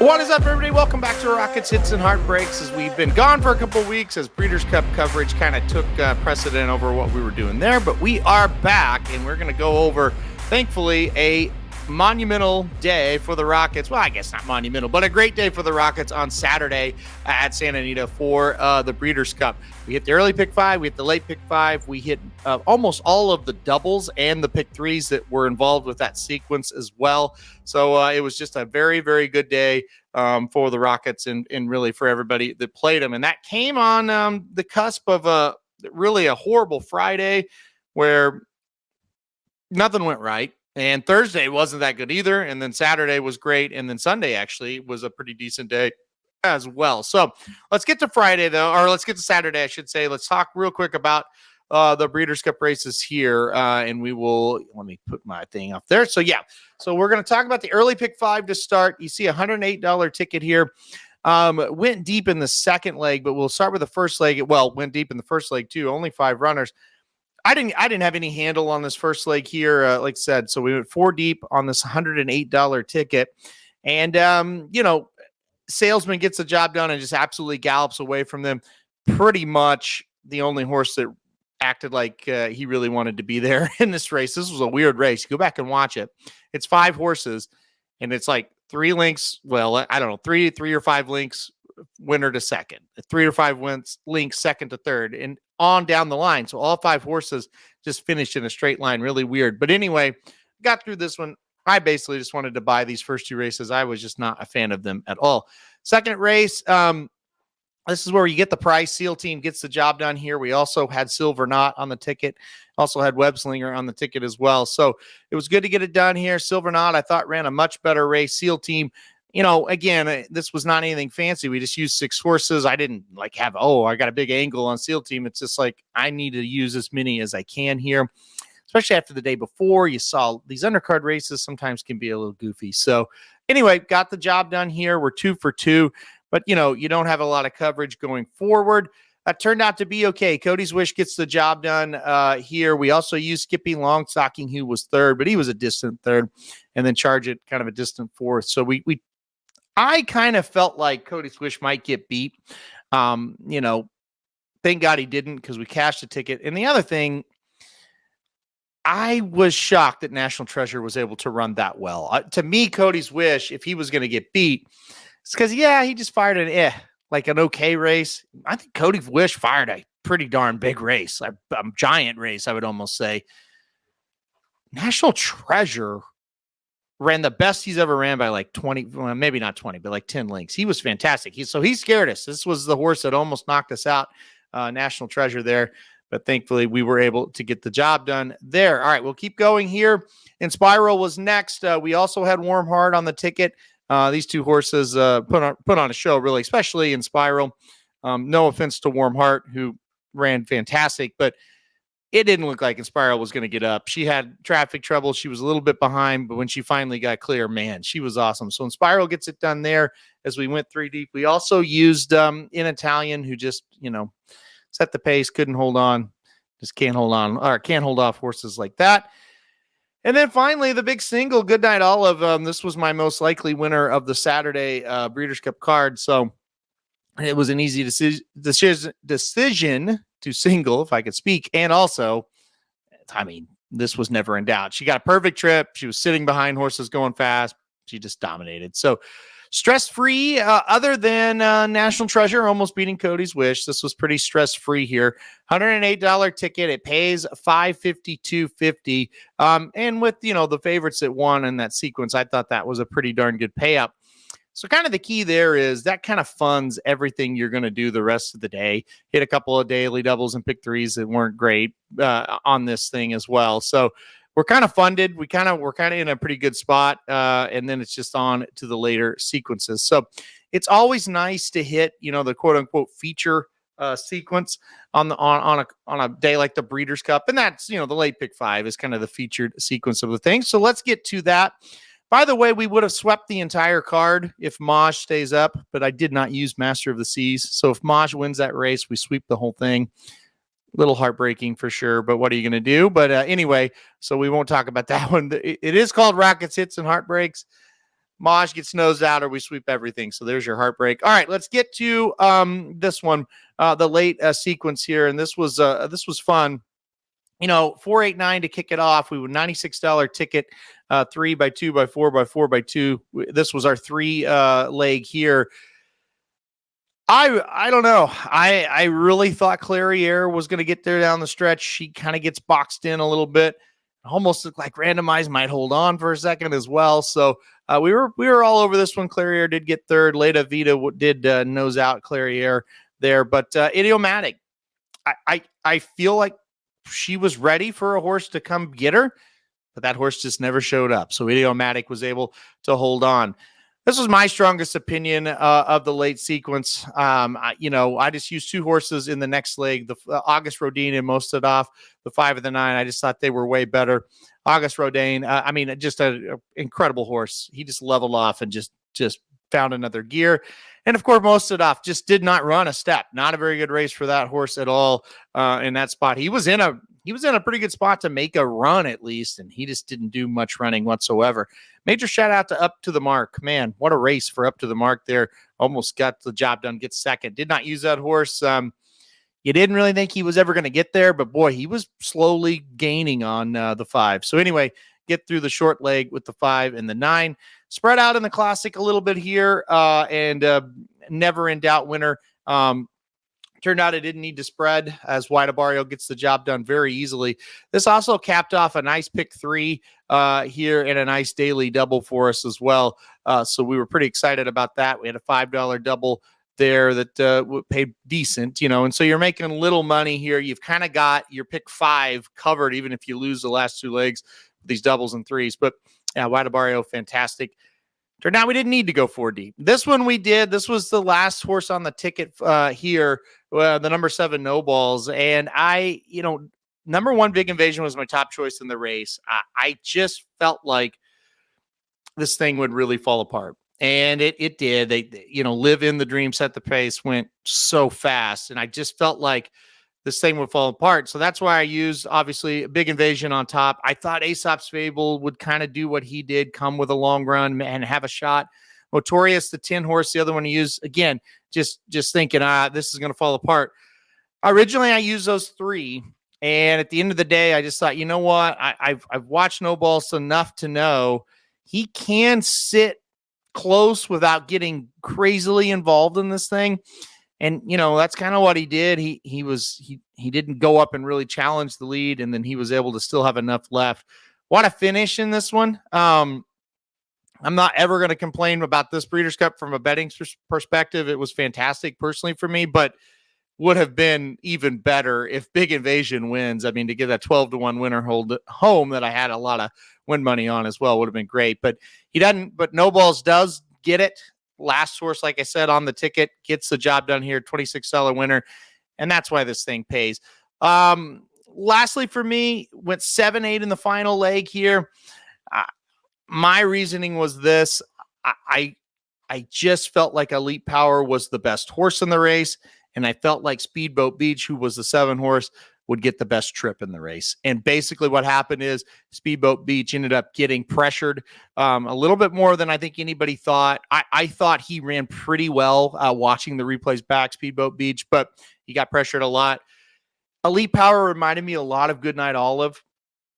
What is up, everybody? Welcome back to Rockets Hits and Heartbreaks. As we've been gone for a couple of weeks, as Breeders' Cup coverage kind of took precedent over what we were doing there, but we are back, and we're going to go over, thankfully, a monumental day for the Rockets. Well, I guess not monumental, but a great day for the Rockets on Saturday at Santa Anita for the Breeders' Cup. We hit the early pick five, we hit the late pick five, we hit almost all of the doubles and the pick threes that were involved with that sequence as well. So it was just a very, very good day for the Rockets and really for everybody that played them. And that came on the cusp of really a horrible Friday where nothing went right. And Thursday wasn't that good either. And then Saturday was great. And then Sunday actually was a pretty decent day as well. So let's get to Friday, though, or let's get to Saturday, I should say. Let's talk real quick about the Breeders' Cup races here. And we will, let me put my thing up there. So, yeah. So we're going to talk about the early pick five to start. You see a $108 ticket here. Went deep in the second leg, but we'll start with the first leg. Well, went deep in the first leg, too. Only 5 runners. I didn't have any handle on this first leg here, like I said. So we went 4 deep on this $108 ticket. And, Salesman gets the job done and just absolutely gallops away from them. Pretty much the only horse that acted like he really wanted to be there in this race. This was a weird race. Go back and watch it. It's 5 horses, and it's like 3 links. Well, I don't know, 3 or 5 links, winner to second. 3 or 5 links, second to third, and on down the line. So all 5 horses just finished in a straight line. Really weird. But anyway, got through this one. I basically just wanted to buy these first 2 races. I was just not a fan of them at all. Second race, this is where you get the price. SEAL Team gets the job done here. We also had Silver Knot on the ticket. Also had Webslinger on the ticket as well. So it was good to get it done here. Silver Knot, I thought, ran a much better race. SEAL Team, again, this was not anything fancy. We just used 6 horses. I didn't have, I got a big angle on SEAL Team. It's just like I need to use as many as I can here, especially after the day before. You saw these undercard races sometimes can be a little goofy. So anyway, got the job done here. We're 2 for 2, but you don't have a lot of coverage going forward. That turned out to be okay. Cody's Wish gets the job done here. We also used Skippy Longstocking, who was third, but he was a distant third, and then Charge It kind of a distant fourth. So I kind of felt like Cody's Wish might get beat. Thank God he didn't, because we cashed the ticket. And the other thing, I was shocked that National Treasure was able to run that well. To me, Cody's Wish, if he was going to get beat, it's because, he just fired an okay race. I think Cody's Wish fired a pretty darn big race, a giant race, I would almost say. National Treasure ran the best he's ever ran by like 20, well, maybe not 20, but like 10 lengths. He was fantastic. He scared us. This was the horse that almost knocked us out, National Treasure there. But thankfully, we were able to get the job done there. All right, we'll keep going here. And Spiral was next. We also had Warm Heart on the ticket. These 2 horses put on a show, really, especially in Spiral. No offense to Warm Heart, who ran fantastic, but it didn't look like Inspiral was going to get up. She had traffic trouble. She was a little bit behind, but when she finally got clear, man, she was awesome. So Inspiral gets it done there as we went 3 deep. We also used In Italian, who just, set the pace, couldn't hold on, just can't hold on, or can't hold off horses like that. And then finally, the big single, Good Night Olive. This was my most likely winner of the Saturday Breeders' Cup card. So it was an easy decision to single, if I could speak. And also, this was never in doubt. She got a perfect trip. She was sitting behind horses going fast. She just dominated. So stress-free, other than National Treasure almost beating Cody's Wish. This was pretty stress-free here. $108 ticket. It pays $552.50. And with, the favorites that won in that sequence, I thought that was a pretty darn good payout. So kind of the key there is that kind of funds everything you're going to do the rest of the day. Hit a couple of daily doubles and pick threes that weren't great on this thing as well. So we're kind of funded. We're kind of in a pretty good spot. And then it's just on to the later sequences. So it's always nice to hit, the quote unquote feature sequence on a day like the Breeders' Cup. And that's, the late pick five is kind of the featured sequence of the thing. So let's get to that. By the way, we would have swept the entire card if Maj stays up, but I did not use Master of the Seas. So if Maj wins that race, we sweep the whole thing. A little heartbreaking for sure, but what are you going to do? But anyway, so we won't talk about that one. It is called Rockets Hits and Heartbreaks. Maj gets nosed out or we sweep everything. So there's your heartbreak. All right, let's get to this one, the late sequence here. And this was fun. 489 to kick it off. We would $96 ticket, 3x2 by 4 by 4 by 2. This was our 3 leg here. I don't know. I really thought Clairiere was going to get there down the stretch. She kind of gets boxed in a little bit. Almost looked like Randomized might hold on for a second as well. So we were all over this one. Clairiere did get third. Leda Vita did nose out Clairiere there, but Idiomatic. I feel like she was ready for a horse to come get her, but that horse just never showed up. So Idiomatic was able to hold on. This was my strongest opinion of the late sequence. I just used 2 horses in the next leg, the August Rodin and Mostadov, the 5 of the 9. I just thought they were way better. August Rodin, just an incredible horse. He just leveled off and just found another gear. And of course, Mostadov just did not run a step. Not a very good race for that horse at all in that spot. He was in a pretty good spot to make a run at least, and he just didn't do much running whatsoever. Major shout out to Up to the Mark. Man, what a race for Up to the Mark there. Almost got the job done, gets second. Did not use that horse. You didn't really think he was ever going to get there, but boy, he was slowly gaining on the 5. So anyway, get through the short leg with the 5 and the 9. Spread out in the Classic a little bit here, and never in doubt winner. Turned out it didn't need to spread as Wide Barrio gets the job done very easily. This also capped off a nice pick 3 here and a nice daily double for us as well. So we were pretty excited about that. We had a $5 double there that paid decent, and so you're making little money here. You've kind of got your pick 5 covered, even if you lose the last 2 legs with these doubles and 3s. But yeah, Wide Barrio, fantastic. Turned out we didn't need to go 4 deep. This one we did. This was the last horse on the ticket here, the number 7 No Balls. And number 1 Big Invasion was my top choice in the race. I just felt like this thing would really fall apart. And it did. They Live in the Dream, Set the Pace went so fast. And I just felt like this thing would fall apart. So that's why I used, obviously, Big Invasion on top. I thought Aesop's Fable would kind of do what he did, come with a long run and have a shot. Motorius, the 10 horse, the other one to use, again, just thinking, this is going to fall apart. Originally, I used those 3. And at the end of the day, I just thought, you know what? I've watched No Balls enough to know he can sit close without getting crazily involved in this thing. And, that's kind of what he did. He didn't go up and really challenge the lead, and then he was able to still have enough left. What a finish in this one. I'm not ever going to complain about this Breeders' Cup from a betting perspective. It was fantastic personally for me, but would have been even better if Big Invasion wins. I mean, to get that 12-1 winner hold home that I had a lot of win money on as well would have been great. But he doesn't. But No Balls does get it. Last horse, like I said, on the ticket, gets the job done here, $26 winner, and that's why this thing pays. Lastly, for me, went 7-8 in the final leg here. My reasoning was this. I just felt like Elite Power was the best horse in the race, and I felt like Speedboat Beach, who was the 7 horse, would get the best trip in the race. And basically what happened is Speedboat Beach ended up getting pressured a little bit more than I think anybody thought. I thought he ran pretty well watching the replays back, Speedboat Beach, but he got pressured a lot. Elite Power reminded me a lot of Goodnight Olive,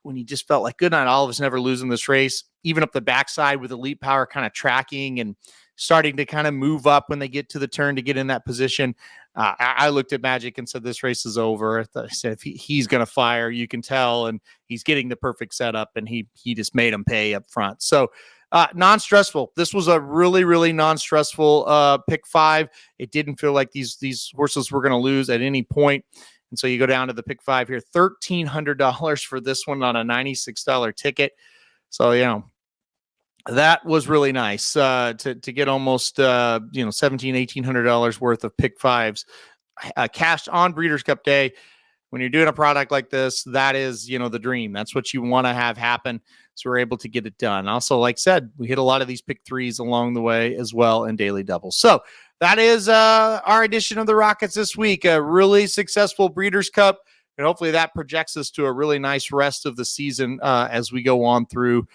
when you just felt like Goodnight Olive is never losing this race, even up the backside with Elite Power kind of tracking and starting to kind of move up when they get to the turn to get in that position. I looked at Magic and said, this race is over. I said, if he's going to fire, you can tell, and he's getting the perfect setup, and he just made him pay up front. So non-stressful. This was a really, really non-stressful pick 5. It didn't feel like these horses were going to lose at any point. And so you go down to the pick 5 here, $1,300 for this one on a $96 ticket. So, that was really nice to get almost $1,700-$1,800 worth of pick 5s cashed on Breeders' Cup Day. When you're doing a product like this, that is the dream. That's what you want to have happen. So we're able to get it done. Also, like I said, we hit a lot of these pick 3s along the way as well in daily doubles. So that is our edition of the Rockets this week. A really successful Breeders' Cup. And hopefully that projects us to a really nice rest of the season as we go on through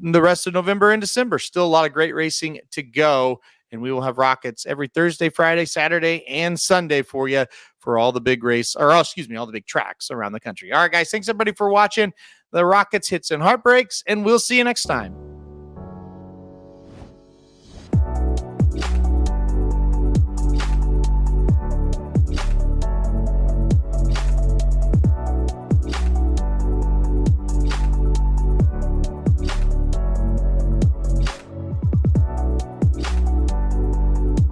the rest of November and December. Still a lot of great racing to go. And we will have rockets every Thursday, Friday, Saturday, and Sunday for you for all the big all the big tracks around the country. All right, guys, thanks everybody for watching the Rockets Hits and Heartbreaks, and we'll see you next time.